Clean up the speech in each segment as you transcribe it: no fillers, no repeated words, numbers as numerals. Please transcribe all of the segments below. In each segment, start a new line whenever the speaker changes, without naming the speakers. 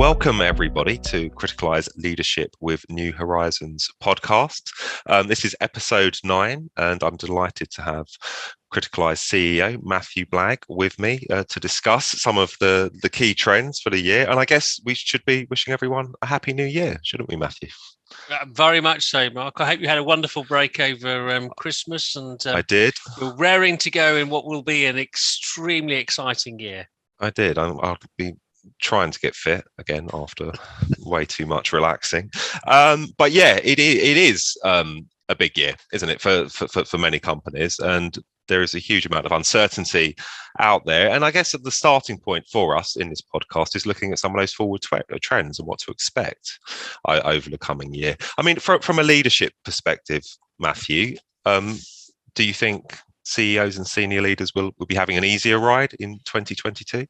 Welcome, everybody, to Criticaleye's Leadership with New Horizons podcast. This is episode 9, and I'm delighted to have Criticaleye CEO Matthew Blagg with me to discuss some of the key trends for the year. And I guess we should be wishing everyone a happy new year, shouldn't we, Matthew?
Very much so, Mark. I hope you had a wonderful break over Christmas, and
I did.
You're raring to go in what will be an extremely exciting year.
I did. I'll be trying to get fit again after way too much relaxing. But yeah, it is a big year, isn't it, for many companies? And there is a huge amount of uncertainty out there. And I guess the starting point for us in this podcast is looking at some of those forward trends and what to expect over the coming year. I mean, from a leadership perspective, Matthew, do you think CEOs and senior leaders will be having an easier ride in 2022?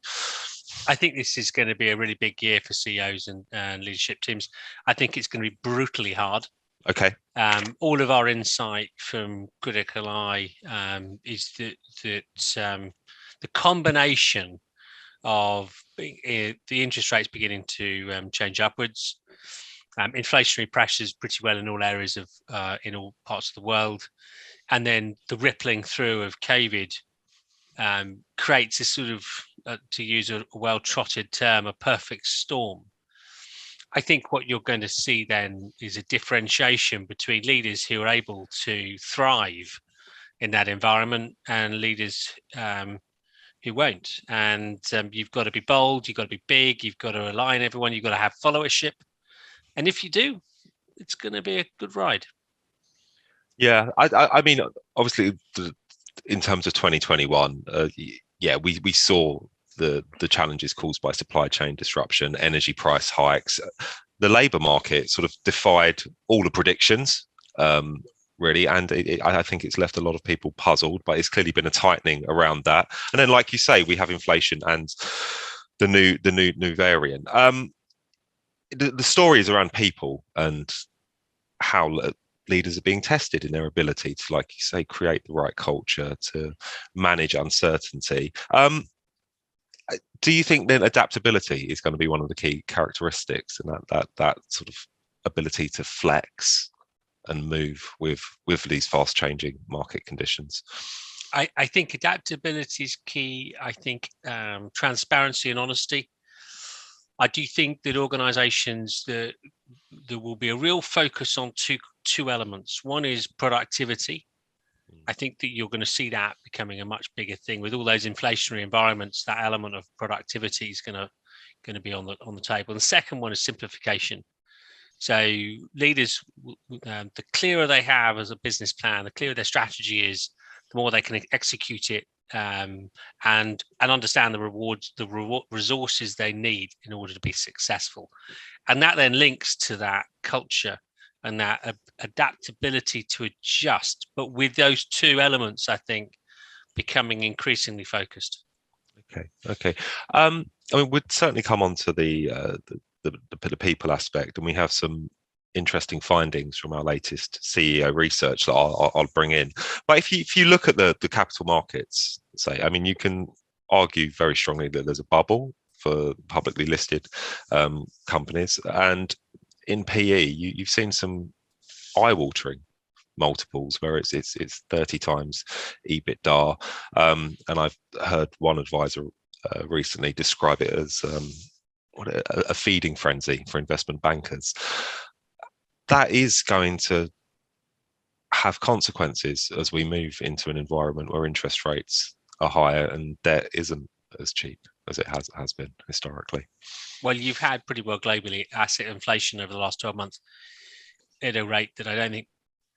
I think this is going to be a really big year for CEOs and leadership teams. I think it's going to be brutally hard.
Okay.
All of our insight from Criticaleye is that the combination of the interest rates beginning to change upwards, inflationary pressures pretty well in all areas of in all parts of the world, and then the rippling through of COVID creates this sort of, to use a well-trotted term, a perfect storm. I think what you're going to see then is a differentiation between leaders who are able to thrive in that environment and leaders who won't. And you've got to be bold, you've got to be big, you've got to align everyone, you've got to have followership. And if you do, it's going to be a good ride.
Yeah, I mean, obviously, in terms of 2021, we saw the challenges caused by supply chain disruption, energy price hikes. The labour market sort of defied all the predictions, really, and I think it's left a lot of people puzzled. But it's clearly been a tightening around that. And then, like you say, we have inflation and the new variant. The story is around people and how leaders are being tested in their ability to, like you say, create the right culture, to manage uncertainty. Do you think then adaptability is going to be one of the key characteristics, and that sort of ability to flex and move with these fast changing market conditions?
I think adaptability is key. I think transparency and honesty. I do think that organizations, there will be a real focus on two elements. One is productivity. I think that you're going to see that becoming a much bigger thing with all those inflationary environments. That element of productivity is going to be on the table. And the second one is simplification. So leaders, the clearer they have as a business plan, the clearer their strategy is, the more they can execute it and understand the resources they need in order to be successful. And that then links to that culture and that adaptability to adjust, but with those two elements, I think, becoming increasingly focused.
Okay. I mean, we'd certainly come on to the people aspect, and we have some interesting findings from our latest CEO research that I'll bring in. But if you look at the capital markets, say, I mean, you can argue very strongly that there's a bubble for publicly listed companies, and in PE, you've seen some eye-watering multiples where it's 30 times EBITDA, and I've heard one advisor recently describe it as a feeding frenzy for investment bankers. That is going to have consequences as we move into an environment where interest rates are higher and debt isn't as cheap as it has been historically.
Well, you've had pretty well globally asset inflation over the last 12 months at a rate that I don't think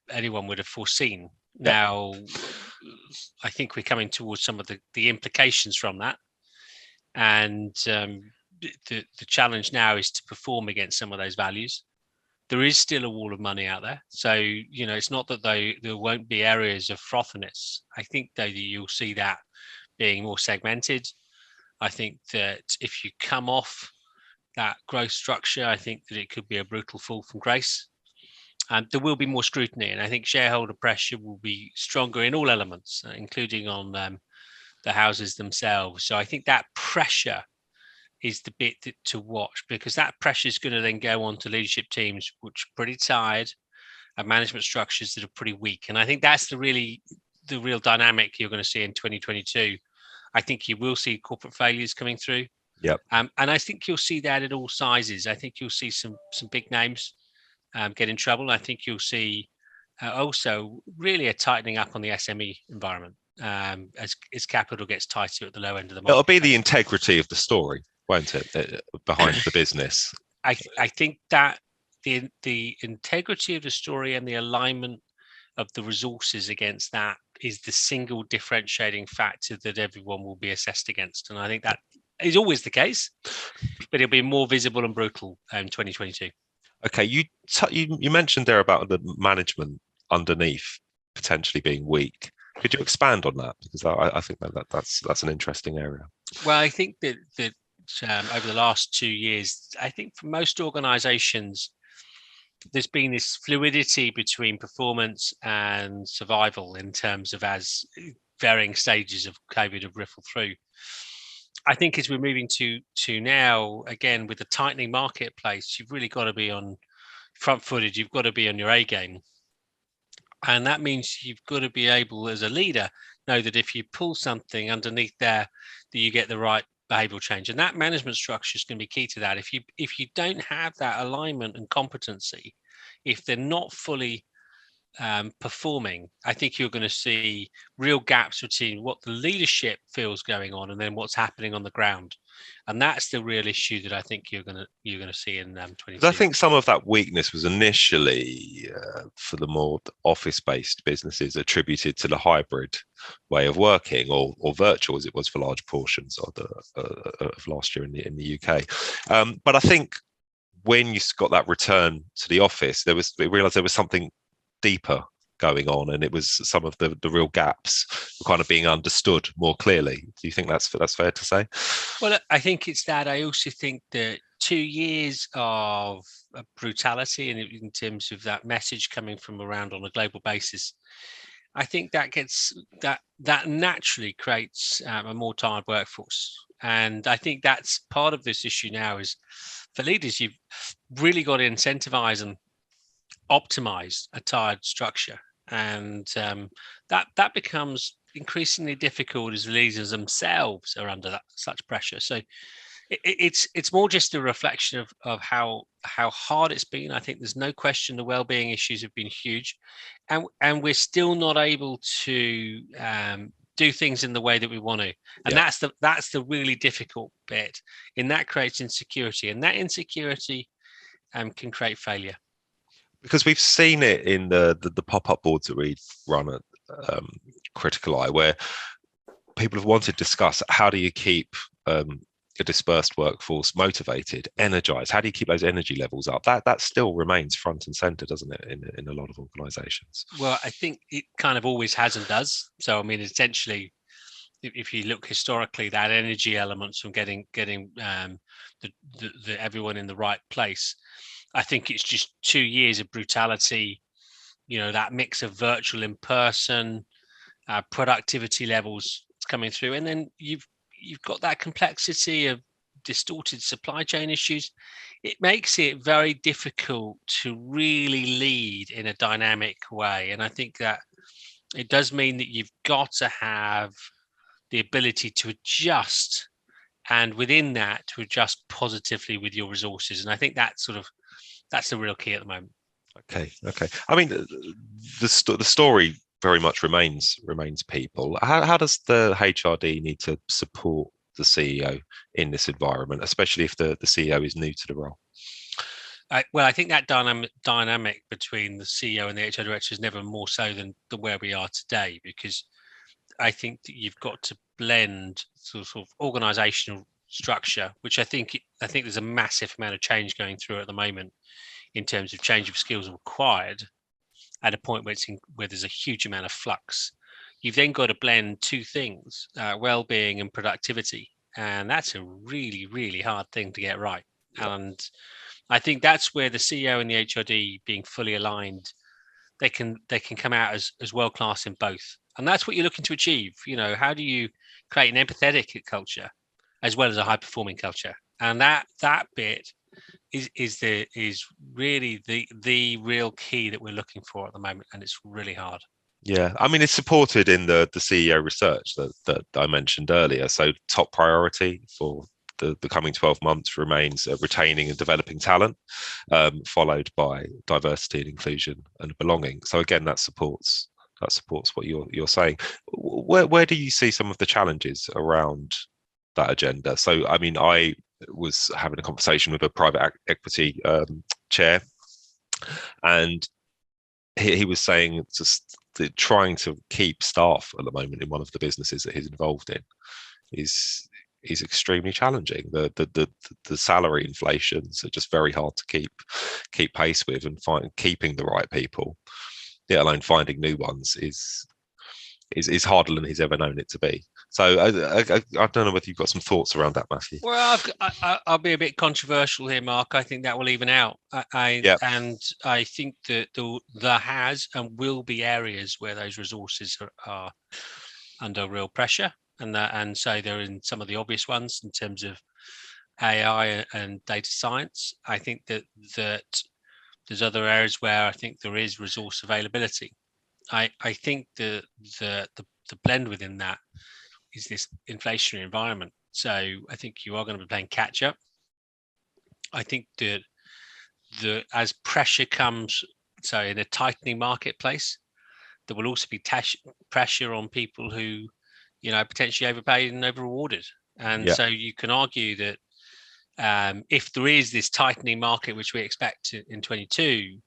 anyone would have foreseen. Now, I think we're coming towards some of the implications from that. And the challenge now is to perform against some of those values. There is still a wall of money out there. So, it's not that there won't be areas of frothiness. I think, though, that you'll see that being more segmented. I think that if you come off that growth structure, I think that it could be a brutal fall from grace. There will be more scrutiny, and I think shareholder pressure will be stronger in all elements, including on the houses themselves. So I think that pressure is the bit to watch, because that pressure is going to then go on to leadership teams which are pretty tired, and management structures that are pretty weak. And I think that's the real dynamic you're going to see in 2022. I think you will see corporate failures coming through.
Yep.
And I think you'll see that at all sizes. I think you'll see some big names get in trouble. I think you'll see also really a tightening up on the SME environment as capital gets tighter at the low end of the market.
It'll be the integrity of the story, won't it, behind the business?
I think that the integrity of the story and the alignment of the resources against that is the single differentiating factor that everyone will be assessed against. And I think that is always the case, but it'll be more visible and brutal in 2022.
Okay, you mentioned there about the management underneath potentially being weak. Could you expand on that? Because I think that's an interesting area.
Well, I think that over the last 2 years, I think for most organizations, there's been this fluidity between performance and survival in terms of as varying stages of COVID have riffled through. I think as we're moving to now, again, with the tightening marketplace, you've really got to be on front footed. You've got to be on your A game. And that means you've got to be able, as a leader, know that if you pull something underneath there, that you get the right behavioral change. And that management structure is going to be key to that. If you don't have that alignment and competency, if they're not fully performing, I think you're going to see real gaps between what the leadership feels going on and then what's happening on the ground. And that's the real issue that I think you're going to see in 2022.
I think some of that weakness was initially for the more office-based businesses attributed to the hybrid way of working, or virtual as it was for large portions of last year in the UK. But I think when you got that return to the office, we realised there was something deeper going on, and it was some of the real gaps were kind of being understood more clearly. Do you think that's fair to say?
Well, I think it's that. I also think that 2 years of brutality, and in terms of that message coming from around on a global basis, I think that naturally creates a more tired workforce. And I think that's part of this issue now is for leaders, you've really got to incentivize and optimize a tired structure. And that becomes increasingly difficult as the leaders themselves are under such pressure. So it's more just a reflection of how hard it's been. I think there's no question the well-being issues have been huge, and we're still not able to do things in the way that we want to. And that's the really difficult bit. And that creates insecurity, and that insecurity can create failure.
Because we've seen it in the pop-up boards that we run at Criticaleye, where people have wanted to discuss how do you keep a dispersed workforce motivated, energized? How do you keep those energy levels up? That still remains front and center, doesn't it, in a lot of organizations?
Well, I think it kind of always has and does. So, I mean, essentially, if you look historically, that energy elements from getting the everyone in the right place, I think it's just 2 years of brutality, that mix of virtual, in person, productivity levels coming through. And then you've got that complexity of distorted supply chain issues. It makes it very difficult to really lead in a dynamic way. And I think that it does mean that you've got to have the ability to adjust, and within that, to adjust positively with your resources. And I think that's the real key at the moment.
Okay. I mean, the story very much remains people. How does the HRD need to support the CEO in this environment, especially if the CEO is new to the role?
I think that dynamic between the CEO and the HR director is never more so than where we are today, because I think that you've got to blend sort of organizational structure, which I think there's a massive amount of change going through at the moment in terms of change of skills required at a point where there's a huge amount of flux. You've then got to blend two things, well-being and productivity. And that's a really, really hard thing to get right. Yeah. And I think that's where the CEO and the HRD being fully aligned, they can come out as world-class in both. And that's what you're looking to achieve. How do you create an empathetic culture as well as a high-performing culture? and that bit is really the real key that we're looking for at the moment, and it's really hard.
Yeah, I mean, it's supported in the CEO research that I mentioned earlier. So top priority for the coming 12 months remains retaining and developing talent, followed by diversity and inclusion and belonging. So again, that supports what you're saying. Where do you see some of the challenges around that agenda? So I mean, I was having a conversation with a private equity chair, and he was saying just trying to keep staff at the moment in one of the businesses that he's involved in is extremely challenging. The salary inflations are just very hard to keep pace with, and keeping the right people, let alone finding new ones, is harder than he's ever known it to be. So I don't know whether you've got some thoughts around that, Matthew.
Well, I'll be a bit controversial here, Mark. I think that will even out. And I think that there has and will be areas where those resources are under real pressure, and so they're in some of the obvious ones in terms of AI and data science. I think that there's other areas where I think there is resource availability. I think the blend within that is this inflationary environment. So I think you are going to be playing catch up. I think that as pressure comes, so in a tightening marketplace, there will also be pressure on people who, potentially overpaid and over rewarded. And so you can argue that if there is this tightening market, which we expect in 22,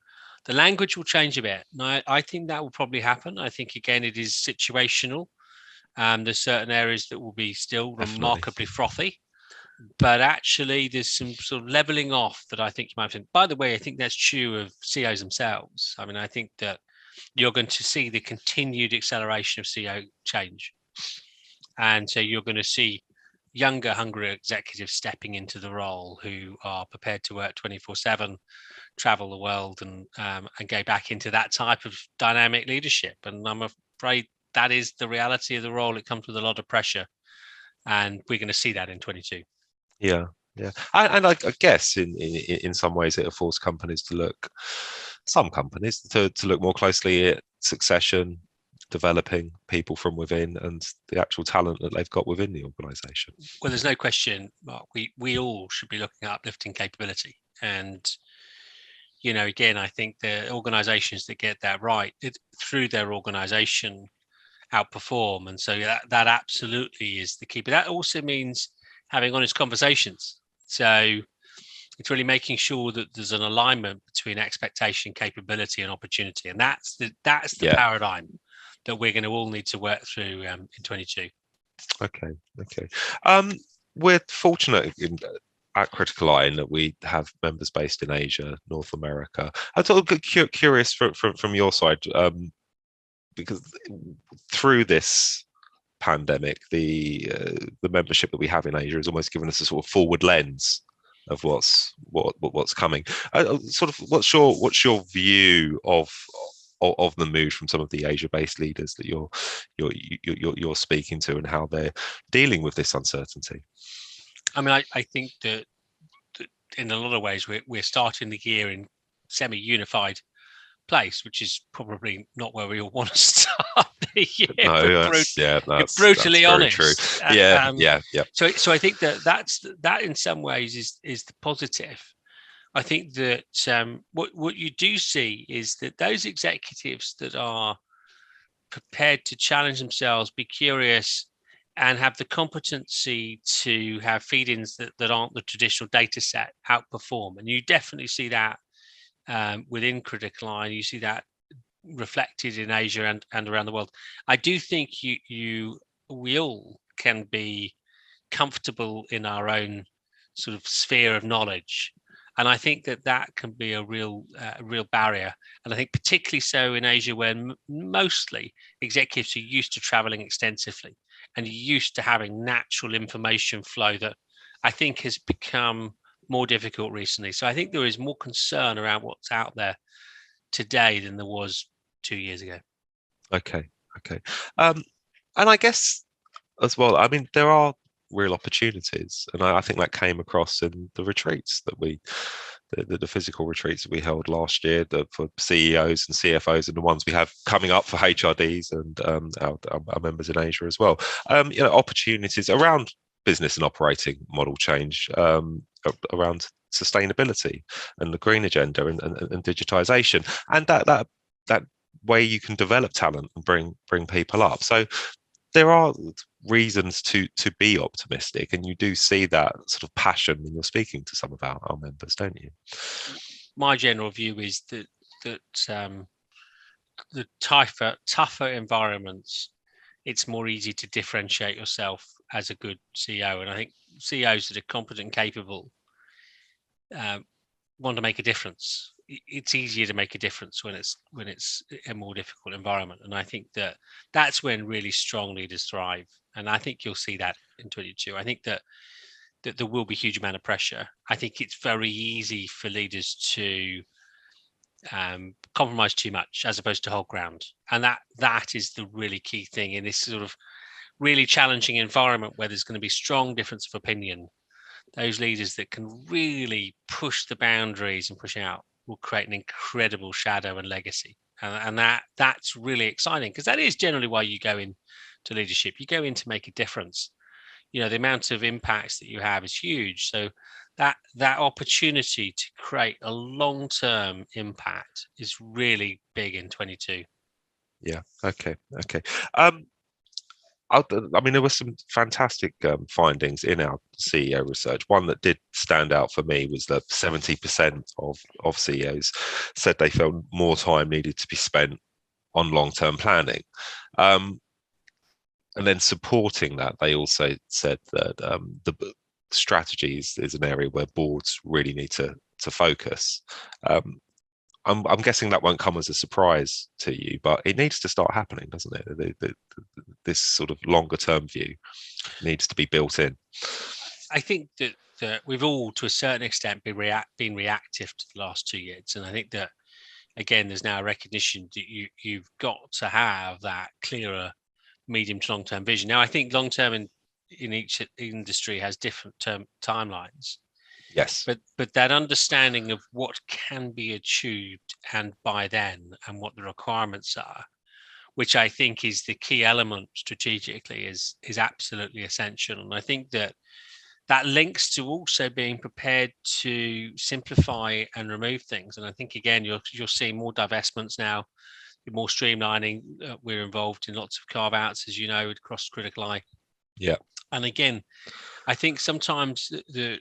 the language will change a bit. And I think that will probably happen. I think, again, it is situational. There's certain areas that will be still remarkably frothy, but actually there's some sort of leveling off that I think you might think. By the way, I think that's true of CEOs themselves. I mean, I think that you're going to see the continued acceleration of CEO change. And so you're going to see younger, hungry executives stepping into the role who are prepared to work 24/7, travel the world, and go back into that type of dynamic leadership. And I'm afraid that is the reality of the role. It comes with a lot of pressure, and we're going to see that in 22.
Yeah, and I guess in some ways it'll force companies to look, some companies to look more closely at succession, developing people from within, and the actual talent that they've got within the organisation.
Well, there's no question, Mark. We all should be looking at uplifting capability, and again, I think the organisations that get that right through their organisation outperform, and so that absolutely is the key. But that also means having honest conversations. So it's really making sure that there's an alignment between expectation, capability, and opportunity, and that's the paradigm that we're going to all need to work through in 22.
Okay. We're fortunate at Criticaleye in that we have members based in Asia, North America. I'm sort of curious from your side, because through this pandemic, the membership that we have in Asia has almost given us a sort of forward lens of what's coming. Sort of, what's your view of the move from some of the Asia-based leaders that you're speaking to, and how they're dealing with this uncertainty?
I mean, I think that in a lot of ways we're starting the year in semi-unified place, which is probably not where we all want to start the year.
No,
that's brutally honest.
True. Yeah.
So I think that in some ways is the positive. I think that what you do see is that those executives that are prepared to challenge themselves, be curious, and have the competency to have feed-ins that aren't the traditional data set outperform. And you definitely see that within Criticaleye. You see that reflected in Asia and around the world. I do think we all can be comfortable in our own sort of sphere of knowledge. And I think that can be a real barrier. And I think particularly so in Asia, where mostly executives are used to traveling extensively and used to having natural information flow that I think has become more difficult recently. So I think there is more concern around what's out there today than there was 2 years ago.
Okay. And I guess as well, I mean, there are real opportunities. And I think that came across in the retreats that the physical retreats that we held last year, for CEOs and CFOs, and the ones we have coming up for HRDs and our members in Asia as well. Opportunities around business and operating model change, around sustainability and the green agenda and digitization, and that way you can develop talent and bring people up. So there are reasons to be optimistic, and you do see that sort of passion when you're speaking to some of our members, don't you?
My general view is that the tougher environments, it's more easy to differentiate yourself as a good CEO. And I think CEOs that are competent and capable want to make a difference. It's easier to make a difference when it's a more difficult environment. And I think that's when really strong leaders thrive. And I think you'll see that in 22. I think that there will be a huge amount of pressure. I think it's very easy for leaders to compromise too much as opposed to hold ground. And that is the really key thing in this sort of really challenging environment where there's going to be strong difference of opinion. Those leaders that can really push the boundaries and push out will create an incredible shadow and legacy. And that's really exciting, because that is generally why you go into leadership. You go in to make a difference. The amount of impacts that you have is huge. So that opportunity to create a long-term impact is really big in 22.
Yeah. Okay. There were some fantastic findings in our CEO research. One that did stand out for me was that 70% of CEOs said they felt more time needed to be spent on long-term planning. And then supporting that, they also said that the strategy is an area where boards really need to focus. I'm guessing that won't come as a surprise to you, but it needs to start happening, doesn't it? This sort of longer term view needs to be built in.
I think that we've all, to a certain extent, been reactive to the last 2 years, and I think that again, there's now a recognition that you've got to have that clearer medium to long term vision. Now, I think long term in each industry has different timelines.
Yes.
But that understanding of what can be achieved and by then, and what the requirements are, which I think is the key element strategically, is absolutely essential. And I think that links to also being prepared to simplify and remove things. And I think again, you'll see more divestments now, more streamlining. We're involved in lots of carve outs, as you know, across Criticaleye.
Yeah.
And again, I think sometimes that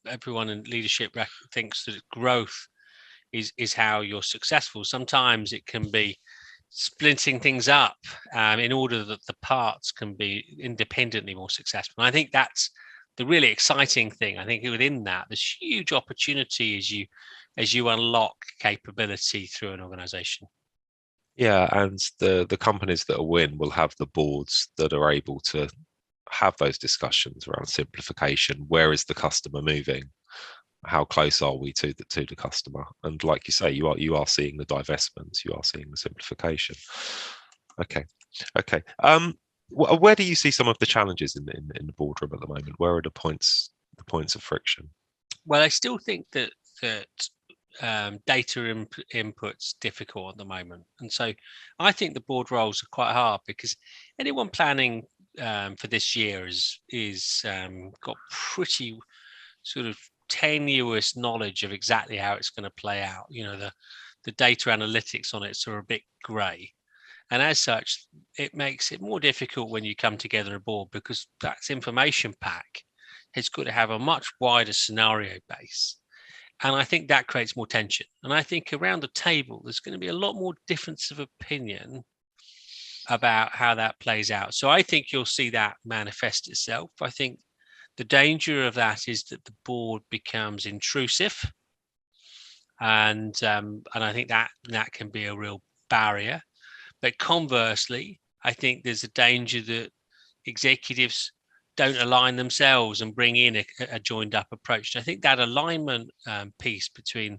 everyone in leadership thinks that growth is how you're successful. Sometimes it can be splitting things up in order that the parts can be independently more successful. And I think that's the really exciting thing. I think within that, there's huge opportunity as you unlock capability through an organization.
Yeah, and the companies that will win will have the boards that are able to have those discussions around simplification. Where is the customer moving? How close are we to the customer? And like you say, you are seeing the divestments, you are seeing the simplification. Okay. Where do you see some of the challenges in the boardroom at the moment? Where are the points of friction?
Well, I still think that data input's difficult at the moment, and so I think the board roles are quite hard, because anyone planning for this year is got pretty sort of tenuous knowledge of exactly how it's going to play out. The data analytics on it are a bit grey, and as such, it makes it more difficult when you come together a board, because that's information pack has got to have a much wider scenario base. And I think that creates more tension. And I think around the table, there's going to be a lot more difference of opinion about how that plays out. So I think you'll see that manifest itself. I think the danger of that is that the board becomes intrusive. And I think that can be a real barrier. But conversely, I think there's a danger that executives don't align themselves and bring in a joined up approach. And I think that alignment piece between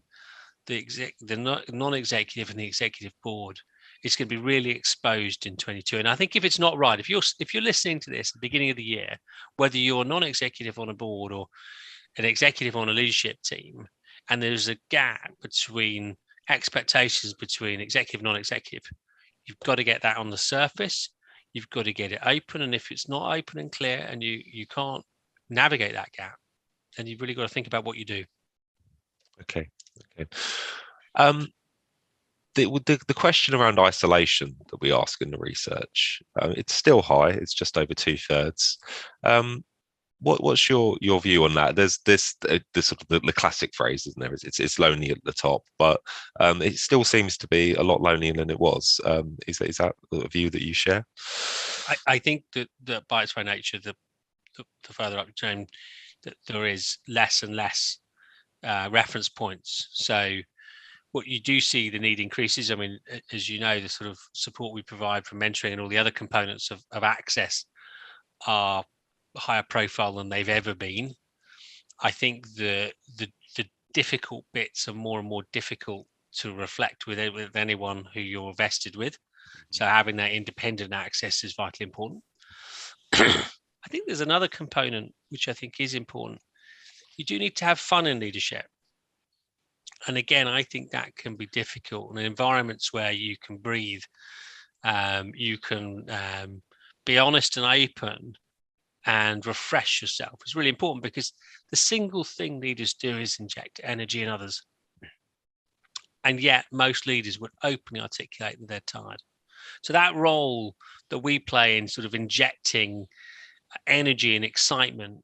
the non-executive and the executive board it's going to be really exposed in 22. And I think if it's not right, if you're listening to this at the beginning of the year, whether you're non-executive on a board or an executive on a leadership team, and there's a gap between expectations between executive and non-executive, you've got to get that on the surface. You've got to get it open. And if it's not open and clear and you can't navigate that gap, then you've really got to think about what you do.
Okay. The question around isolation that we ask in the research, it's still high. It's just over 2/3. What's your view on that? There's this sort of the classic phrase, isn't there? It's lonely at the top, but it still seems to be a lot lonelier than it was. Is that a view that you share?
I think that by its very nature, the further up the chain, that there is less and less reference points. So what you do see, the need increases. I mean, as you know, the sort of support we provide for mentoring and all the other components of access are higher profile than they've ever been. I think the difficult bits are more and more difficult to reflect with anyone who you're vested with. So having that independent access is vitally important. I think there's another component which I think is important. You do need to have fun in leadership. And again, I think that can be difficult in environments where you can breathe, you can be honest and open and refresh yourself. It's really important, because the single thing leaders do is inject energy in others. And yet most leaders would openly articulate that they're tired. So that role that we play in sort of injecting energy and excitement,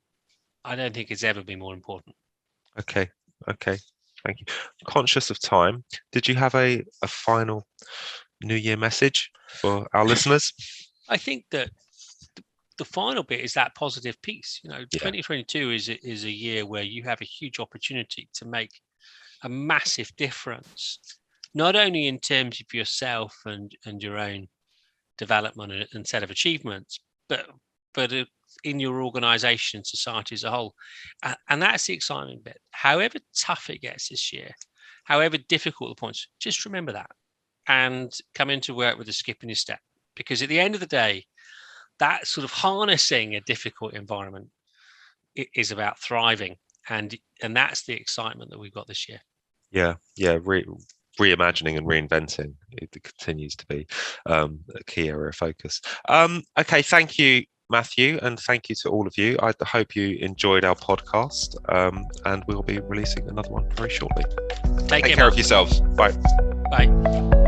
I don't think it's ever been more important.
Okay. Thank you. Conscious of time, did you have a final New Year message for our listeners?
I think that the final bit is that positive piece. 2022 is a year where you have a huge opportunity to make a massive difference, not only in terms of yourself and your own development and set of achievements, but in your organization and society as a whole. And that's the exciting bit. However tough it gets this year, however difficult the points, just remember that and come into work with a skip in your step. Because at the end of the day, that sort of harnessing a difficult environment is about thriving. And that's the excitement that we've got this year.
Yeah. Reimagining and reinventing, it continues to be a key area of focus. Okay, thank you, Matthew, and thank you to all of you. I hope you enjoyed our podcast, and we'll be releasing another one very shortly. Take care of yourselves. Bye.
Bye.